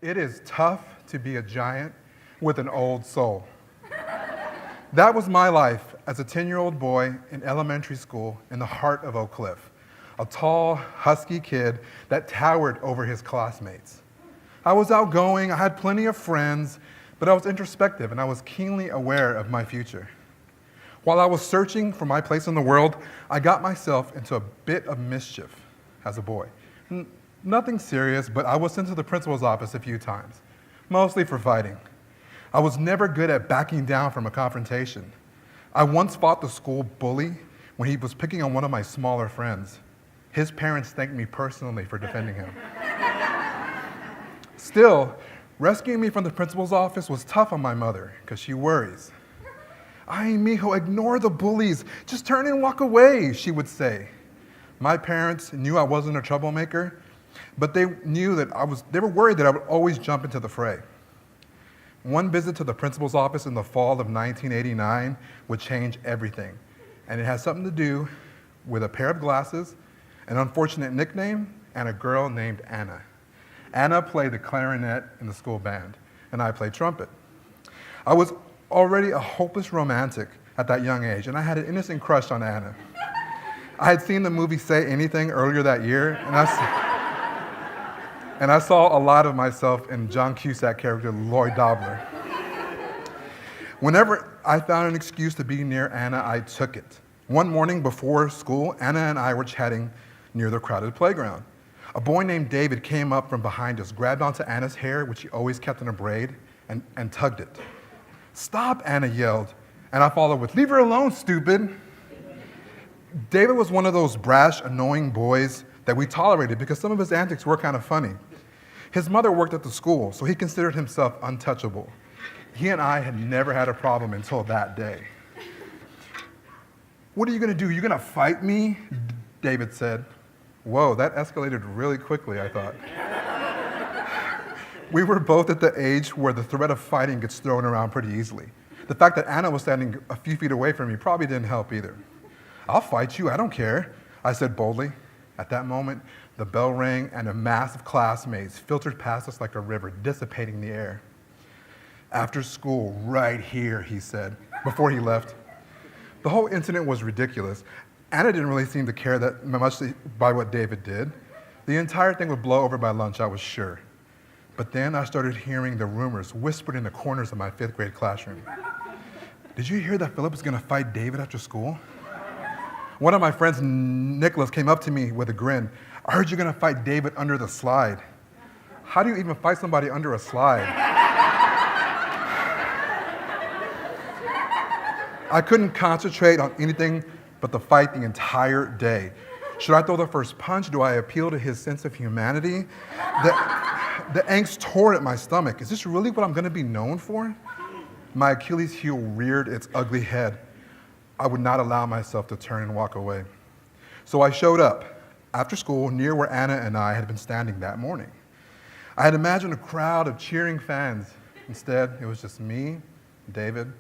It is tough to be a giant with an old soul. That was my life as a 10-year-old boy in elementary school in the heart of Oak Cliff, a tall, husky kid that towered over his classmates. I was outgoing, I had plenty of friends, but I was introspective and I was keenly aware of my future. While I was searching for my place in the world, I got myself into a bit of mischief as a boy. Nothing serious, but I was sent to the principal's office a few times, mostly for fighting. I was never good at backing down from a confrontation. I once fought the school bully when he was picking on one of my smaller friends. His parents thanked me personally for defending him. Still, rescuing me from the principal's office was tough on my mother, because she worries. Ay, mijo, ignore the bullies. Just turn and walk away, she would say. My parents knew I wasn't a troublemaker, but they were worried that I would always jump into the fray. One visit to the principal's office in the fall of 1989 would change everything, and it has something to do with a pair of glasses, an unfortunate nickname, and a girl named Anna. Anna played the clarinet in the school band, and I played trumpet. I was already a hopeless romantic at that young age, and I had an innocent crush on Anna. I had seen the movie Say Anything earlier that year, and I saw a lot of myself in John Cusack character Lloyd Dobler. Whenever I found an excuse to be near Anna, I took it. One morning before school, Anna and I were chatting near the crowded playground. A boy named David came up from behind us, grabbed onto Anna's hair, which he always kept in a braid, and tugged it. "Stop," Anna yelled, and I followed with, "Leave her alone, stupid." David was one of those brash, annoying boys that we tolerated because some of his antics were kind of funny. His mother worked at the school, so he considered himself untouchable. He and I had never had a problem until that day. "What are you gonna do? You gonna fight me?" David said. Whoa, that escalated really quickly, I thought. We were both at the age where the threat of fighting gets thrown around pretty easily. The fact that Anna was standing a few feet away from me probably didn't help either. "I'll fight you, I don't care," I said boldly. At that moment, the bell rang and a mass of classmates filtered past us like a river, dissipating the air. "After school, right here," he said, before he left. The whole incident was ridiculous. Anna didn't really seem to care that much by what David did. The entire thing would blow over by lunch, I was sure. But then I started hearing the rumors whispered in the corners of my 5th grade classroom. "Did you hear that Phillip is gonna fight David after school?" One of my friends, Nicholas, came up to me with a grin. "I heard you're gonna fight David under the slide." How do you even fight somebody under a slide? I couldn't concentrate on anything but the fight the entire day. Should I throw the first punch? Do I appeal to his sense of humanity? The angst tore at my stomach. Is this really what I'm gonna be known for? My Achilles heel reared its ugly head. I would not allow myself to turn and walk away. So I showed up after school near where Anna and I had been standing that morning. I had imagined a crowd of cheering fans. Instead, it was just me, David,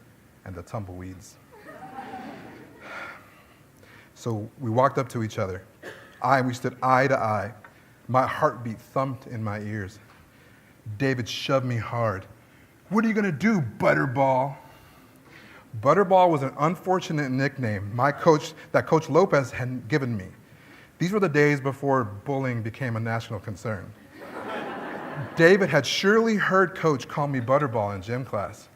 and the tumbleweeds. So we walked up to each other. We stood eye to eye. My heartbeat thumped in my ears. David shoved me hard. "What are you gonna do, Butterball?" Butterball was an unfortunate nickname that Coach Lopez had given me. These were the days before bullying became a national concern. David had surely heard Coach call me Butterball in gym class.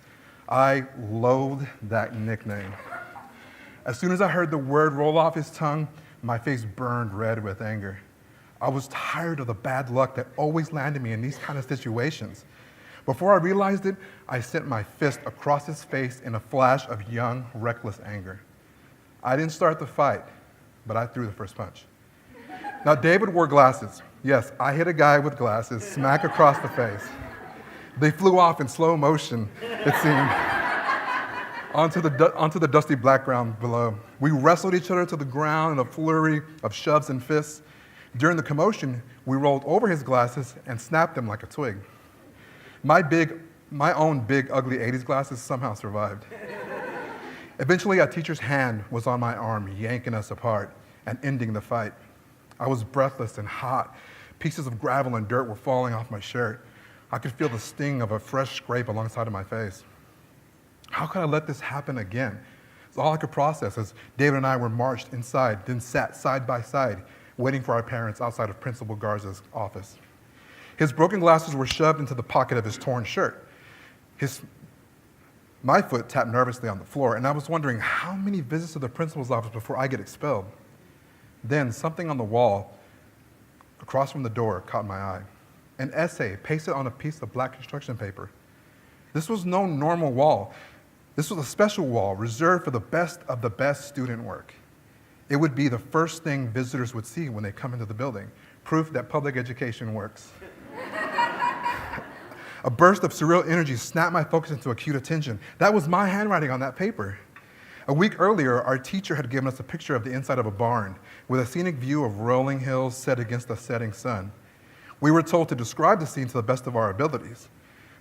I loathed that nickname. As soon as I heard the word roll off his tongue, my face burned red with anger. I was tired of the bad luck that always landed me in these kind of situations. Before I realized it, I sent my fist across his face in a flash of young, reckless anger. I didn't start the fight, but I threw the first punch. Now, David wore glasses. Yes, I hit a guy with glasses smack across the face. They flew off in slow motion, it seemed, onto the dusty black ground below. We wrestled each other to the ground in a flurry of shoves and fists. During the commotion, we rolled over his glasses and snapped them like a twig. My own big, ugly 80s glasses somehow survived. Eventually, a teacher's hand was on my arm, yanking us apart and ending the fight. I was breathless and hot. Pieces of gravel and dirt were falling off my shirt. I could feel the sting of a fresh scrape alongside of my face. How could I let this happen again? It's all I could process as David and I were marched inside, then sat side by side, waiting for our parents outside of Principal Garza's office. His broken glasses were shoved into the pocket of his torn shirt. My foot tapped nervously on the floor, and I was wondering how many visits to the principal's office before I get expelled. Then something on the wall across from the door caught my eye. An essay pasted on a piece of black construction paper. This was no normal wall. This was a special wall reserved for the best of the best student work. It would be the first thing visitors would see when they come into the building, proof that public education works. A burst of surreal energy snapped my focus into acute attention. That was my handwriting on that paper. A week earlier, our teacher had given us a picture of the inside of a barn with a scenic view of rolling hills set against the setting sun. We were told to describe the scene to the best of our abilities.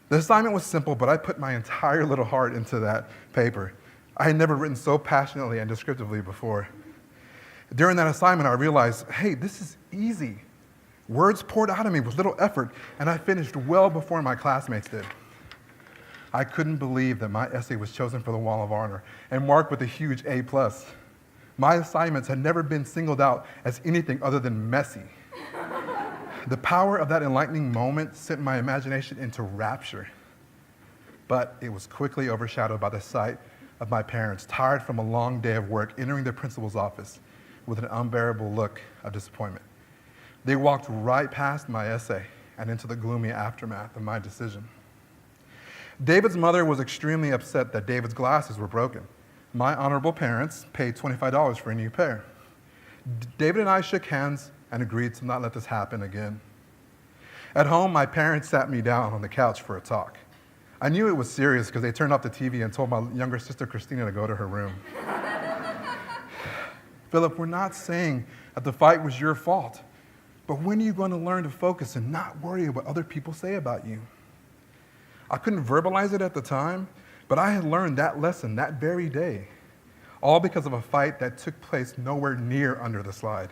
The assignment was simple, but I put my entire little heart into that paper. I had never written so passionately and descriptively before. During that assignment, I realized, hey, this is easy. Words poured out of me with little effort, and I finished well before my classmates did. I couldn't believe that my essay was chosen for the Wall of Honor and marked with a huge A+. My assignments had never been singled out as anything other than messy. The power of that enlightening moment sent my imagination into rapture. But it was quickly overshadowed by the sight of my parents, tired from a long day of work, entering the principal's office with an unbearable look of disappointment. They walked right past my essay and into the gloomy aftermath of my decision. David's mother was extremely upset that David's glasses were broken. My honorable parents paid $25 for a new pair. David and I shook hands and agreed to not let this happen again. At home, my parents sat me down on the couch for a talk. I knew it was serious because they turned off the TV and told my younger sister Christina to go to her room. Phillip, we're not saying that the fight was your fault, but when are you going to learn to focus and not worry what other people say about you? I couldn't verbalize it at the time, but I had learned that lesson that very day, all because of a fight that took place nowhere near under the slide.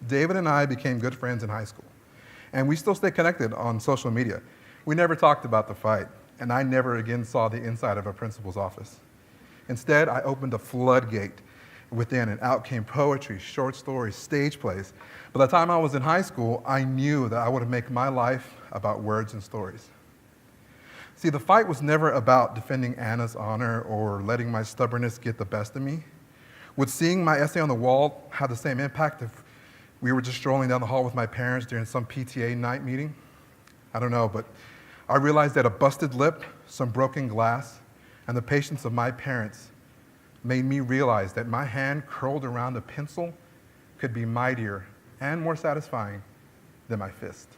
David and I became good friends in high school, and we still stay connected on social media. We never talked about the fight, and I never again saw the inside of a principal's office. Instead, I opened a floodgate within, and out came poetry, short stories, stage plays. By the time I was in high school, I knew that I would make my life about words and stories. See, the fight was never about defending Anna's honor or letting my stubbornness get the best of me. Would seeing my essay on the wall have the same impact if we were just strolling down the hall with my parents during some PTA night meeting? I don't know, but I realized that a busted lip, some broken glass, and the patience of my parents made me realize that my hand curled around a pencil could be mightier and more satisfying than my fist.